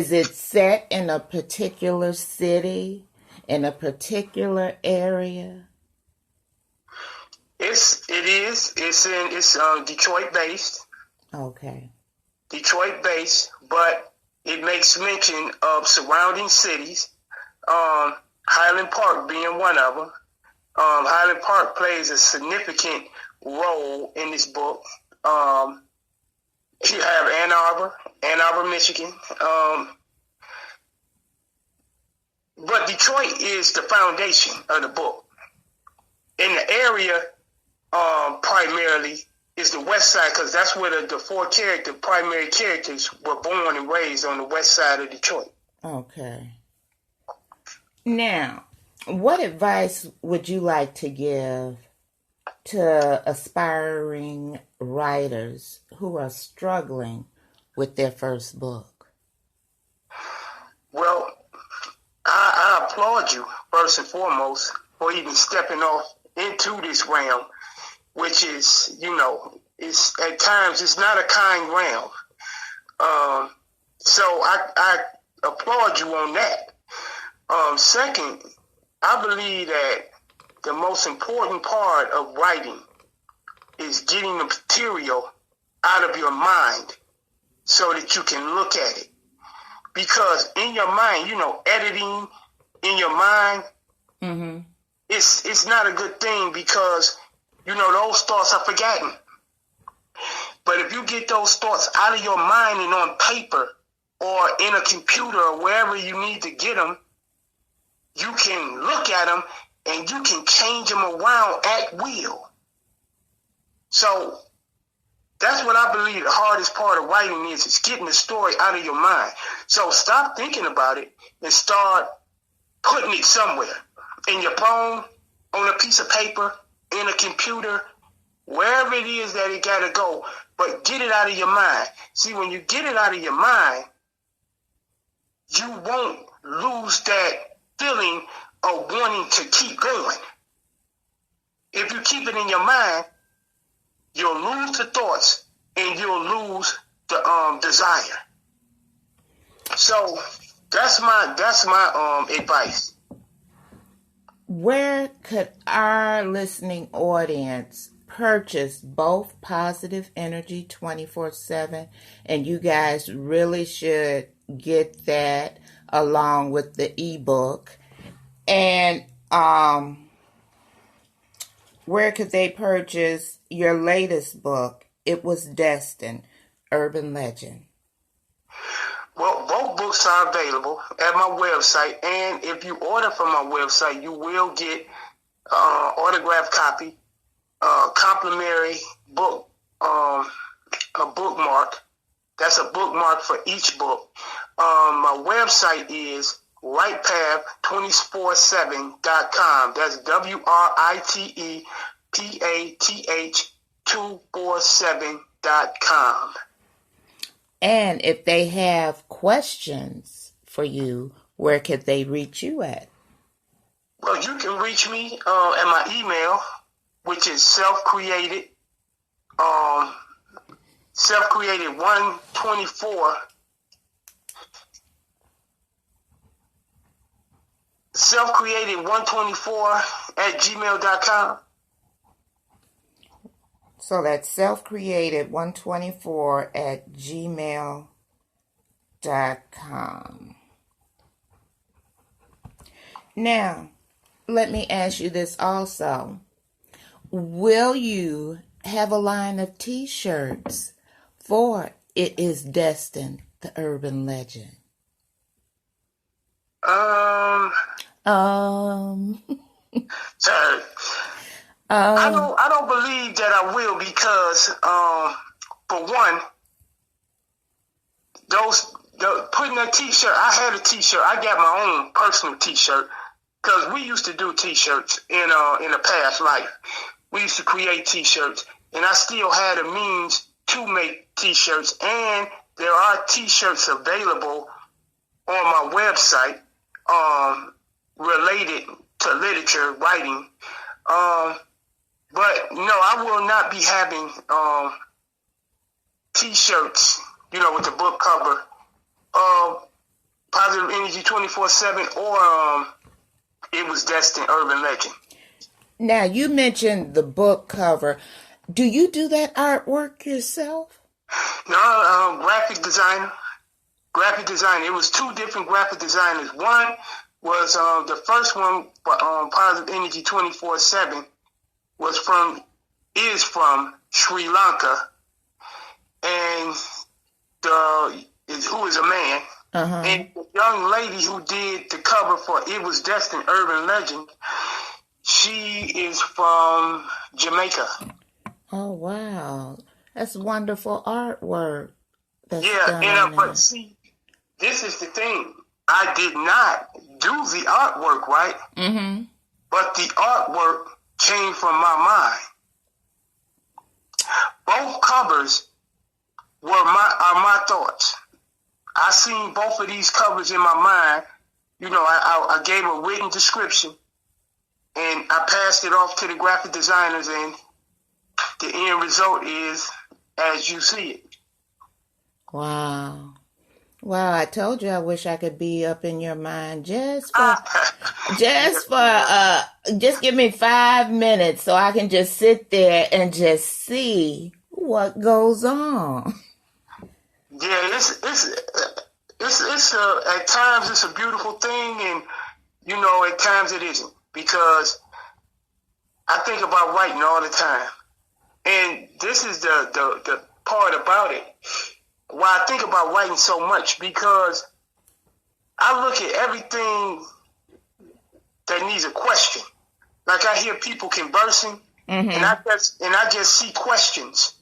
Is it set in a particular city, in a particular area? It is. It's Detroit based. Okay. Detroit based, but it makes mention of surrounding cities. Highland Park being one of them. Highland Park plays a significant role in this book. You have Ann Arbor, Michigan. But Detroit is the foundation of the book. In the area, primarily, is the west side, because that's where the four primary characters were born and raised, on the west side of Detroit. Okay. Now, what advice would you like to give to aspiring writers who are struggling with their first book? Well, I applaud you, first and foremost, for even stepping off into this realm, which is, it's at times it's not a kind realm. So I applaud you on that. Second, I believe that the most important part of writing is getting the material out of your mind so that you can look at it. Because in your mind, editing in your mind, mm-hmm. it's not a good thing, because, those thoughts are forgotten. But if you get those thoughts out of your mind and on paper or in a computer or wherever you need to get them, you can look at them and you can change them around at will. So that's what I believe the hardest part of writing is getting the story out of your mind. So stop thinking about it and start putting it somewhere. In your phone, on a piece of paper, in a computer, wherever it is that it got to go. But get it out of your mind. See, when you get it out of your mind, you won't lose that feeling of wanting to keep going. If you keep it in your mind, you'll lose the thoughts and you'll lose the desire. So that's my advice. Where could our listening audience purchase both Positive Energy 24/7? And you guys really should get that along with the ebook. And where could they purchase your latest book, It Was Destined Urban Legend? Well, both books are available at my website, and if you order from my website, you will get autographed copy, complimentary book, a bookmark. That's a bookmark for each book. My website is writepath247.com. That's WRITEPATH 247.com. And if they have questions for you, where could they reach you at? Well, you can reach me at my email, which is self-created 124 selfcreated124 at gmail.com. So that's selfcreated124 at gmail.com. Now, let me ask you this also. Will you have a line of t-shirts for It Is Destined, the Urban Legend? Sorry. I don't believe that I will, because for one, putting that t-shirt, I had a t-shirt. I got my own personal t-shirt, because we used to do t-shirts in a past life. We used to create t-shirts, and I still had a means to make t-shirts, and there are t-shirts available on my website related to literature writing. But no, I will not be having t-shirts, with the book cover. Positive Energy 24/7 or It Was Destined Urban Legend. Now, you mentioned the book cover. Do you do that artwork yourself? No, graphic designer. It was two different graphic designers. One was the first one, Positive Energy 24/7, is from Sri Lanka, and who is a man. Uh-huh. And the young lady who did the cover for It Was Destined Urban Legend, she is from Jamaica. Oh, wow. That's wonderful artwork. But see, this is the thing. I did not do the artwork, right? Mm-hmm. But the artwork came from my mind. Both covers are my thoughts. I seen both of these covers in my mind. You know, I gave a written description, and I passed it off to the graphic designers, and the end result is as you see it. Wow. Wow, I told you I wish I could be up in your mind just give me 5 minutes so I can just sit there and just see what goes on. Yeah, it's at times it's a beautiful thing, and you know, at times it isn't, because I think about writing all the time, and this is the part about it. Why I think about writing so much, because I look at everything that needs a question. Like I hear people conversing, Mm-hmm. and I just see questions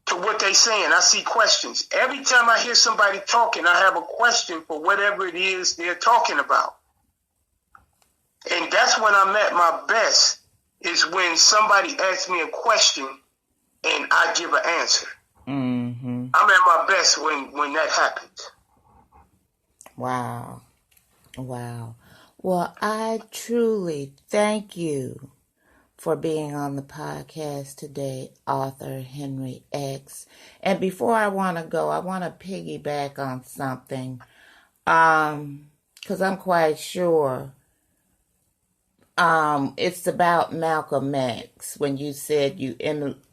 to what they saying. I see questions. Every time I hear somebody talking, I have a question for whatever it is they're talking about. And that's when I'm at my best, is when somebody asks me a question and I give an answer. Mm-hmm. I'm at my best when that happens. Wow. Wow. Well, I truly thank you for being on the podcast today, Author Henery X. And before I want to go, I want to piggyback on something, because I'm quite sure it's about Malcolm X, when you said you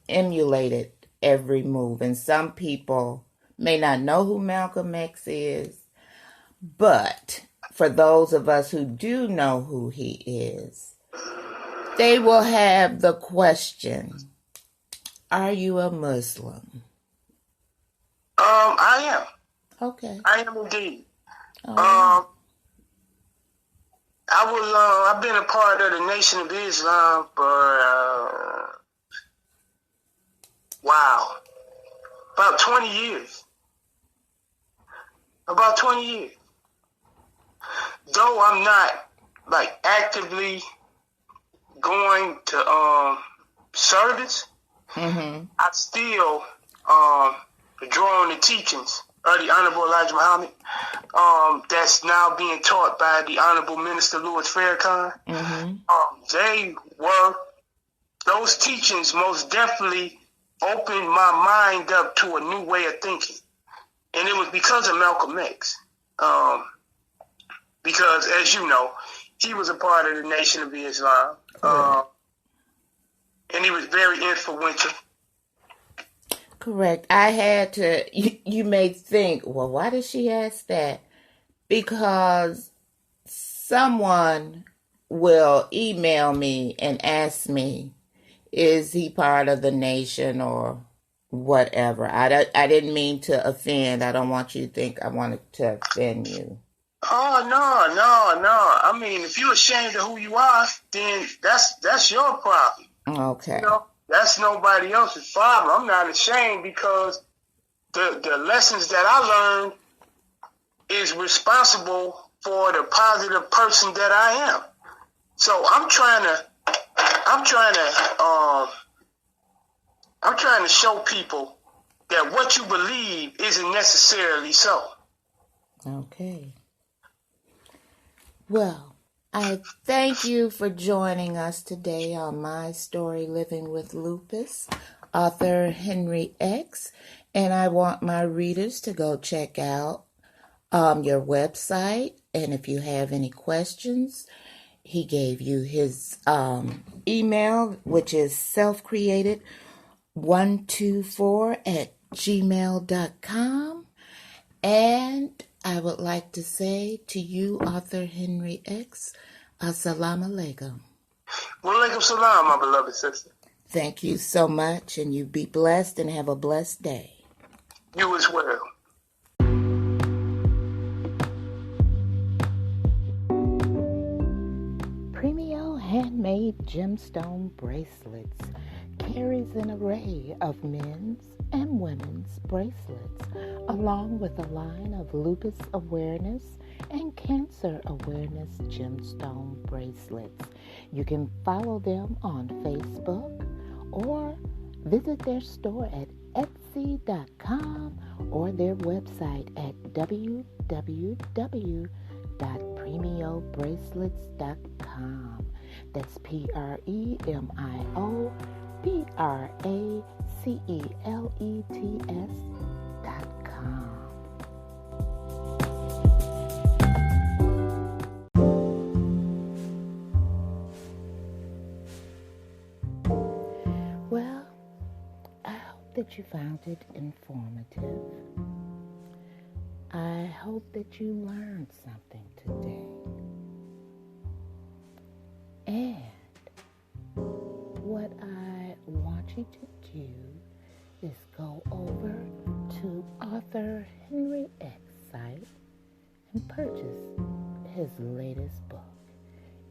emulated every move. And some people may not know who Malcolm X is, but for those of us who do know who he is, they will have the question, are you a Muslim? I am. Okay. I am indeed. Right. I've been a part of the Nation of Islam for about 20 years. About 20 years. Though I'm not like actively going to service, Mm-hmm. I still draw on the teachings of the Honorable Elijah Muhammad, that's now being taught by the Honorable Minister Louis Farrakhan. Mm-hmm. Those teachings most definitely opened my mind up to a new way of thinking. And it was because of Malcolm X. Because, as you know, he was a part of the Nation of Islam. And he was very influential. Correct. I had to, you may think, well, why did she ask that? Because someone will email me and ask me, is he part of the nation or whatever? I didn't mean to offend. I don't want you to think I wanted to offend you. Oh, no. I mean, if you're ashamed of who you are, then that's your problem. Okay. You know, that's nobody else's problem. I'm not ashamed, because the lessons that I learned is responsible for the positive person that I am. So I'm trying to show people that what you believe isn't necessarily so. Okay. Well, I thank you for joining us today on My Story Living with Lupus, Author Henery X, and I want my readers to go check out your website. And if you have any questions, he gave you his email, which is selfcreated124@gmail.com. And I would like to say to you, Author Henery X, Assalamu alaikum. Walaikum salam, my beloved sister. Thank you so much, and you be blessed and have a blessed day. You as well. Premio handmade gemstone bracelets carries an array of men's and women's bracelets, along with a line of lupus awareness and cancer awareness gemstone bracelets. You can follow them on Facebook or visit their store at Etsy.com or their website at www.premiobracelets.com. That's PREMIOBRACELETS.com. Well, I hope that you found it informative. I hope that you learned something today. And what I want you to do is go over to Author Henery X site and purchase his latest book.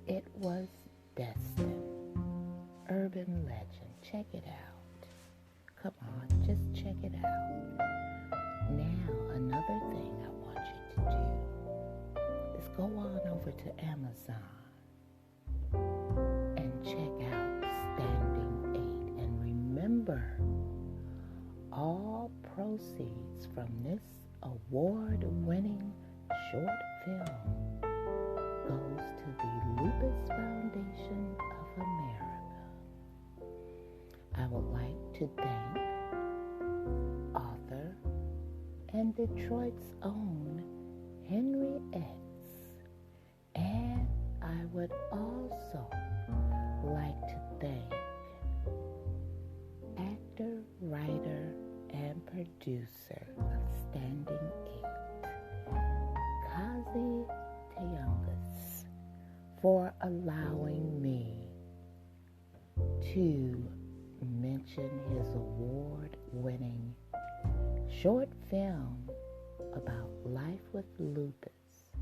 It Was Destined Urban Legend. Check it out. Come on, just check it out. Now, another thing I want you to do is go on over to Amazon and check out Standing 8. And remember, all proceeds from this award-winning short film goes to the Lupus Foundation of America. I would like to thank author and Detroit's own Henery X. And I would also like to thank actor, writer, and producer of Standing 8, Kazi Teungus, for allowing me to mention his award-winning short film about life with lupus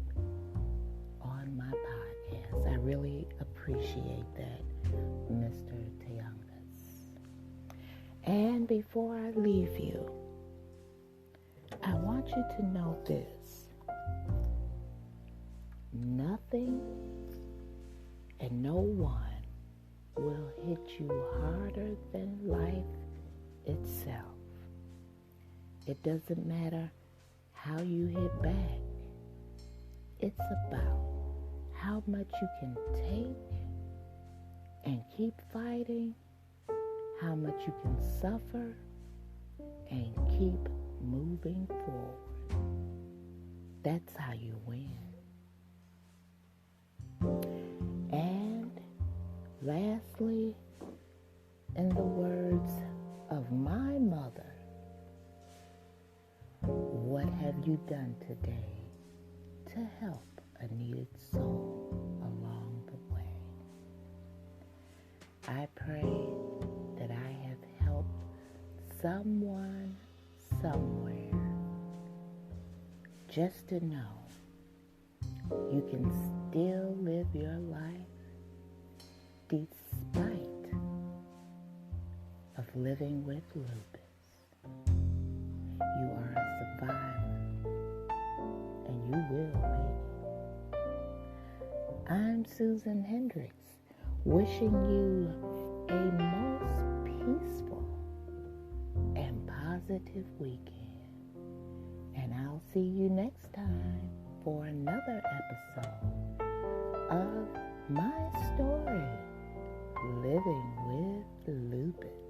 on my podcast. I really appreciate that, Mr. Teungus. And before I leave you, I want you to know this. Nothing and no one will hit you harder than life itself. It doesn't matter how you hit back. It's about how much you can take and keep fighting, how much you can suffer and keep moving forward. That's how you win. And lastly, in the words of my mother, what have you done today to help a needed soul along the way? I pray that I have helped someone somewhere just to know you can still live your life despite of living with lupus. You are a survivor, and you will make it. I'm Susan Hendricks, wishing you a most peaceful and positive weekend. And I'll see you next time for another episode of my story, Living with Lupus.